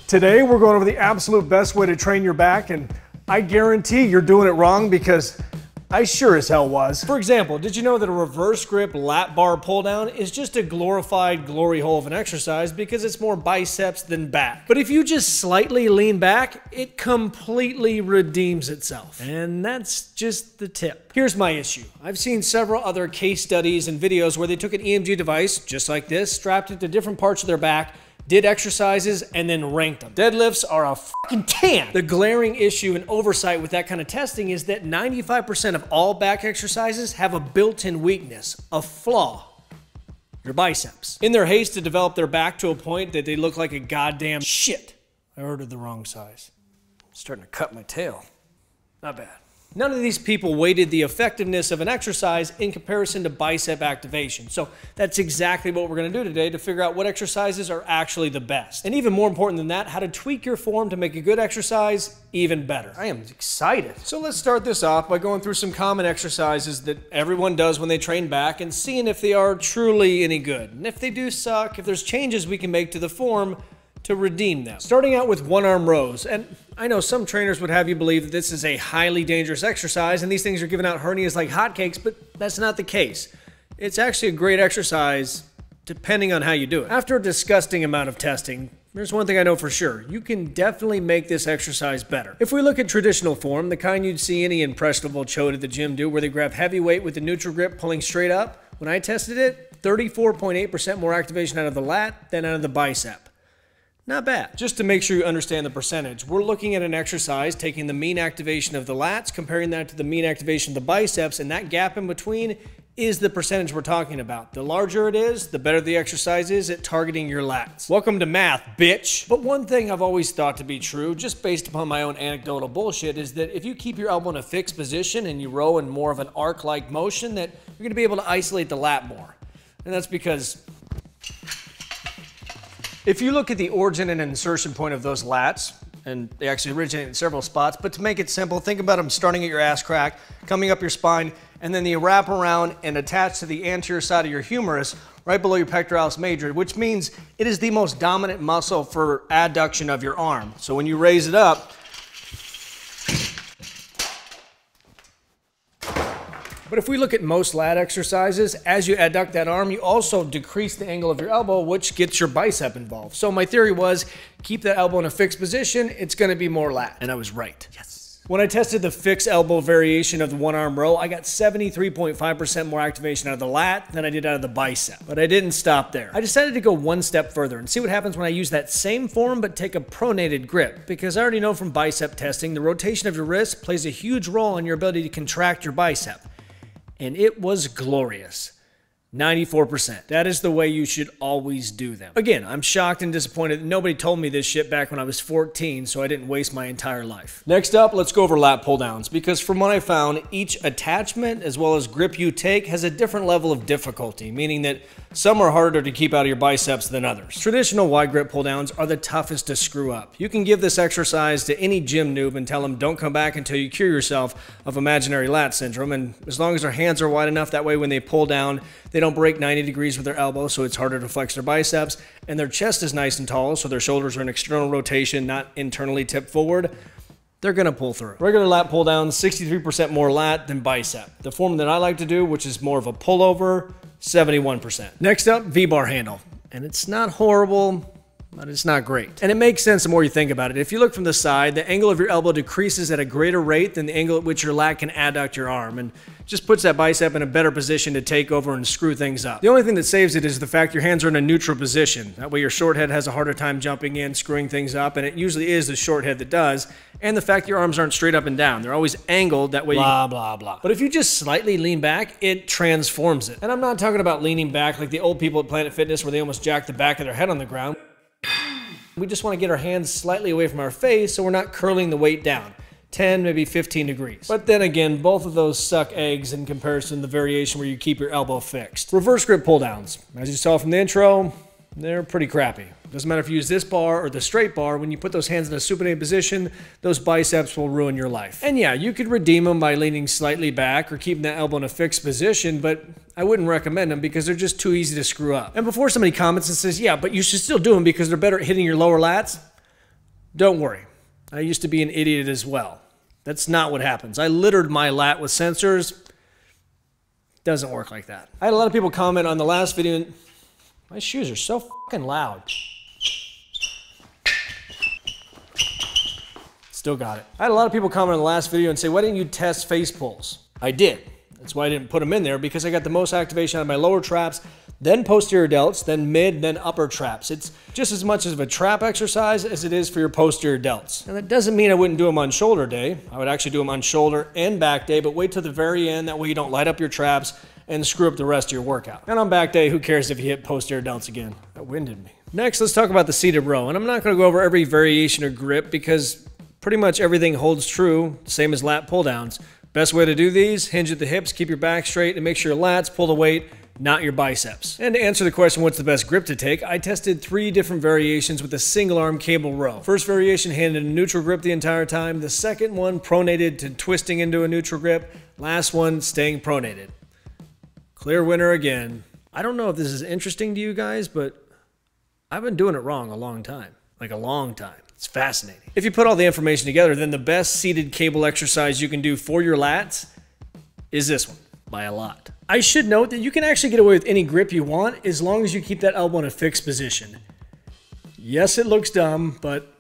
Today we're going over the absolute best way to train your back, and I guarantee you're doing it wrong because I sure as hell was. For example, did you know that a reverse grip lat bar pull down is just a glorified glory hole of an exercise because it's more biceps than back? But if you just slightly lean back, it completely redeems itself. And that's just the tip. Here's my issue. I've seen several other case studies and videos where they took an EMG device, just like this, strapped it to different parts of their back, did exercises, and then ranked them. Deadlifts are a fucking 10. The glaring issue and oversight with that kind of testing is that 95% of all back exercises have a built-in weakness, a flaw. Your biceps. In their haste to develop their back to a point that they look like a goddamn shit. I ordered the wrong size. I'm starting to cut my tail. Not bad. None of these people weighted the effectiveness of an exercise in comparison to bicep activation. So that's exactly what we're going to do today to figure out what exercises are actually the best. And even more important than that, how to tweak your form to make a good exercise even better. I am excited. So let's start this off by going through some common exercises that everyone does when they train back and seeing if they are truly any good. And if they do suck, if there's changes we can make to the form to redeem them. Starting out with one arm rows. And I know some trainers would have you believe that this is a highly dangerous exercise and these things are giving out hernias like hotcakes, but that's not the case. It's actually a great exercise depending on how you do it. After a disgusting amount of testing, there's one thing I know for sure. You can definitely make this exercise better. If we look at traditional form, the kind you'd see any impressionable chode at the gym do, where they grab heavy weight with the neutral grip pulling straight up, when I tested it, 34.8% more activation out of the lat than out of the bicep. Not bad. Just to make sure you understand the percentage, we're looking at an exercise taking the mean activation of the lats, comparing that to the mean activation of the biceps, and that gap in between is the percentage we're talking about. The larger it is, the better the exercise is at targeting your lats. Welcome to math, bitch. But one thing I've always thought to be true, just based upon my own anecdotal bullshit, is that if you keep your elbow in a fixed position and you row in more of an arc-like motion, that you're gonna be able to isolate the lat more. And that's because if you look at the origin and insertion point of those lats, and they actually originate in several spots, but to make it simple, think about them starting at your ass crack, coming up your spine, and then they wrap around and attach to the anterior side of your humerus, right below your pectoralis major, which means it is the most dominant muscle for adduction of your arm. So when you raise it up, but if we look at most lat exercises, as you adduct that arm, you also decrease the angle of your elbow, which gets your bicep involved. So my theory was, keep that elbow in a fixed position, it's gonna be more lat. And I was right. Yes. When I tested the fixed elbow variation of the one arm row, I got 73.5% more activation out of the lat than I did out of the bicep. But I didn't stop there. I decided to go one step further and see what happens when I use that same form but take a pronated grip. Because I already know from bicep testing, the rotation of your wrist plays a huge role in your ability to contract your bicep. And it was glorious. 94%. That is the way you should always do them. Again, I'm shocked and disappointed that nobody told me this shit back when I was 14, so I didn't waste my entire life. Next up, let's go over lat pull downs, because from what I found, each attachment as well as grip you take has a different level of difficulty, meaning that some are harder to keep out of your biceps than others. Traditional wide grip pull downs are the toughest to screw up. You can give this exercise to any gym noob and tell them don't come back until you cure yourself of imaginary lat syndrome, and as long as their hands are wide enough, that way when they pull down, they don't break 90 degrees with their elbow, so it's harder to flex their biceps, and their chest is nice and tall, so their shoulders are in external rotation, not internally tipped forward, they're gonna pull through. Regular lat pull down, 63% more lat than bicep. The form that I like to do, which is more of a pullover, 71%. Next up, V-bar handle. And it's not horrible, but it's not great. And it makes sense the more you think about it. If you look from the side, the angle of your elbow decreases at a greater rate than the angle at which your lat can adduct your arm, and just puts that bicep in a better position to take over and screw things up. The only thing that saves it is the fact your hands are in a neutral position. That way your short head has a harder time jumping in, screwing things up, and it usually is the short head that does, and the fact your arms aren't straight up and down. They're always angled, that way blah, blah, blah. But if you just slightly lean back, it transforms it. And I'm not talking about leaning back like the old people at Planet Fitness where they almost jack the back of their head on the ground. We just want to get our hands slightly away from our face so we're not curling the weight down. 10, maybe 15 degrees. But then again, both of those suck eggs in comparison to the variation where you keep your elbow fixed. Reverse grip pull downs. As you saw from the intro, they're pretty crappy. Doesn't matter if you use this bar or the straight bar, when you put those hands in a supinated position, those biceps will ruin your life. And yeah, you could redeem them by leaning slightly back or keeping that elbow in a fixed position, but I wouldn't recommend them because they're just too easy to screw up. And before somebody comments and says, yeah, but you should still do them because they're better at hitting your lower lats, Don't worry, I used to be an idiot as well. That's not what happens. I littered my lat with sensors. Doesn't work like that. I had a lot of people comment on the last video. My shoes are so fucking loud. Still got it. I had a lot of people comment on the last video and say, why didn't you test face pulls? I did. That's why I didn't put them in there, because I got the most activation out of my lower traps, then posterior delts, then mid, then upper traps. It's just as much of a trap exercise as it is for your posterior delts. And that doesn't mean I wouldn't do them on shoulder day. I would actually do them on shoulder and back day, but wait till the very end. That way you don't light up your traps and screw up the rest of your workout. And on back day, who cares if you hit posterior delts again? That winded me. Next, let's talk about the seated row. And I'm not gonna go over every variation or grip because pretty much everything holds true, same as lat pull downs. Best way to do these, hinge at the hips, keep your back straight, and make sure your lats pull the weight, not your biceps. And to answer the question, what's the best grip to take, I tested 3 different variations with a single arm cable row. First variation handed a neutral grip the entire time. The second one pronated to twisting into a neutral grip. Last one staying pronated. Clear winner again. I don't know if this is interesting to you guys, but I've been doing it wrong a long time. Like a long time. It's fascinating. If you put all the information together, then the best seated cable exercise you can do for your lats is this one, by a lot. I should note that you can actually get away with any grip you want as long as you keep that elbow in a fixed position. Yes, it looks dumb, but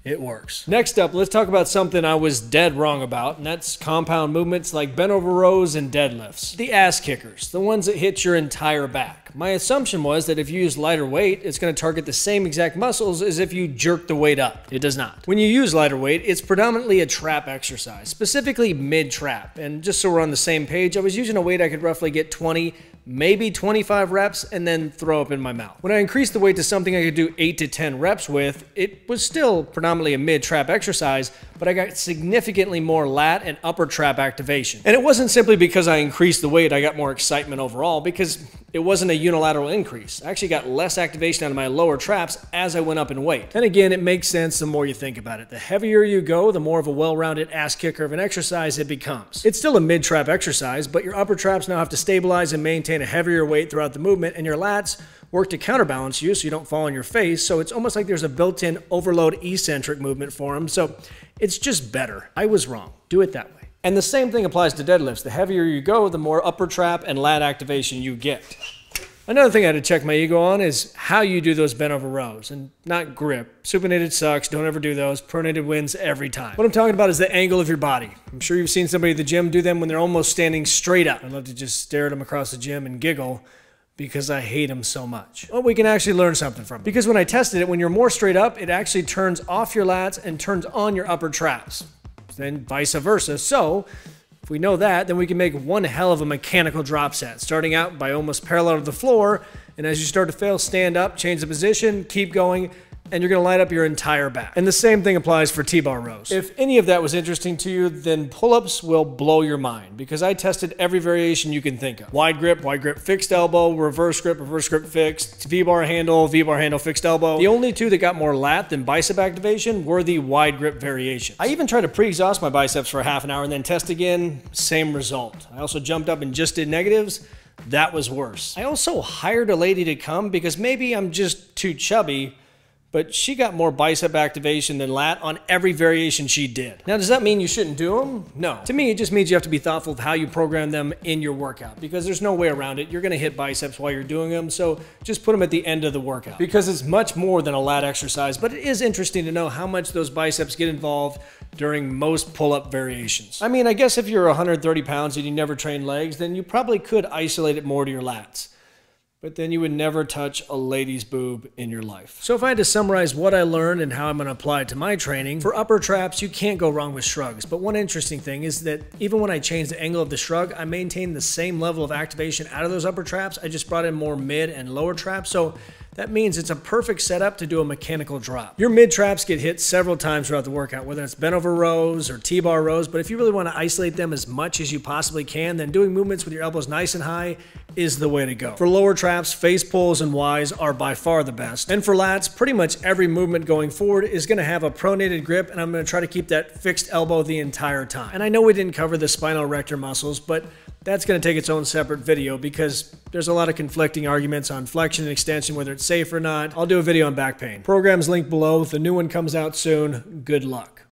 it works. Next up, let's talk about something I was dead wrong about, and that's compound movements like bent over rows and deadlifts. The ass kickers, the ones that hit your entire back. My assumption was that if you use lighter weight, it's going to target the same exact muscles as if you jerk the weight up. It does not. When you use lighter weight, it's predominantly a trap exercise, specifically mid-trap. And just so we're on the same page, I was using a weight I could roughly get 20, maybe 25 reps, and then throw up in my mouth. When I increased the weight to something I could do 8 to 10 reps with, it was still predominantly a mid-trap exercise, but I got significantly more lat and upper trap activation. And it wasn't simply because I increased the weight, I got more excitement overall, because it wasn't a unilateral increase. I actually got less activation out of my lower traps as I went up in weight. And again, it makes sense the more you think about it. The heavier you go, the more of a well-rounded ass kicker of an exercise it becomes. It's still a mid-trap exercise, but your upper traps now have to stabilize and maintain a heavier weight throughout the movement, and your lats work to counterbalance you so you don't fall on your face. So it's almost like there's a built-in overload eccentric movement for them. So it's just better. I was wrong. Do it that way. And the same thing applies to deadlifts. The heavier you go, the more upper trap and lat activation you get. Another thing I had to check my ego on is how you do those bent over rows, and not grip. Supinated sucks, don't ever do those. Pronated wins every time. What I'm talking about is the angle of your body. I'm sure you've seen somebody at the gym do them when they're almost standing straight up. I'd love to just stare at them across the gym and giggle because I hate them so much. Well, we can actually learn something from it. Because when I tested it, when you're more straight up, it actually turns off your lats and turns on your upper traps. Then vice versa. So if we know that, then we can make one hell of a mechanical drop set, starting out by almost parallel to the floor, and as you start to fail, stand up, change the position, keep going, and you're going to light up your entire back. And the same thing applies for T-bar rows. If any of that was interesting to you, then pull-ups will blow your mind, because I tested every variation you can think of. Wide grip, fixed elbow, reverse grip, fixed, V-bar handle, fixed elbow. The only two that got more lat than bicep activation were the wide grip variations. I even tried to pre-exhaust my biceps for half an hour and then test again, same result. I also jumped up and just did negatives. That was worse. I also hired a lady to come because maybe I'm just too chubby, but she got more bicep activation than lat on every variation she did. Now, does that mean you shouldn't do them? No. To me, it just means you have to be thoughtful of how you program them in your workout, because there's no way around it. You're gonna hit biceps while you're doing them, so just put them at the end of the workout, because it's much more than a lat exercise, but it is interesting to know how much those biceps get involved during most pull-up variations. I mean, I guess if you're 130 pounds and you never train legs, then you probably could isolate it more to your lats. But then you would never touch a lady's boob in your life. So if I had to summarize what I learned and how I'm going to apply it to my training, for upper traps, you can't go wrong with shrugs. But one interesting thing is that even when I changed the angle of the shrug, I maintained the same level of activation out of those upper traps. I just brought in more mid and lower traps. So that means it's a perfect setup to do a mechanical drop. Your mid traps get hit several times throughout the workout, whether it's bent over rows or T-bar rows, but if you really want to isolate them as much as you possibly can, then doing movements with your elbows nice and high is the way to go. For lower traps, face pulls and Ys are by far the best. And for lats, pretty much every movement going forward is going to have a pronated grip, and I'm going to try to keep that fixed elbow the entire time. And I know we didn't cover the spinal erector muscles, but that's going to take its own separate video because there's a lot of conflicting arguments on flexion and extension, whether it's safe or not. I'll do a video on back pain. Program's linked below. The new one comes out soon. Good luck.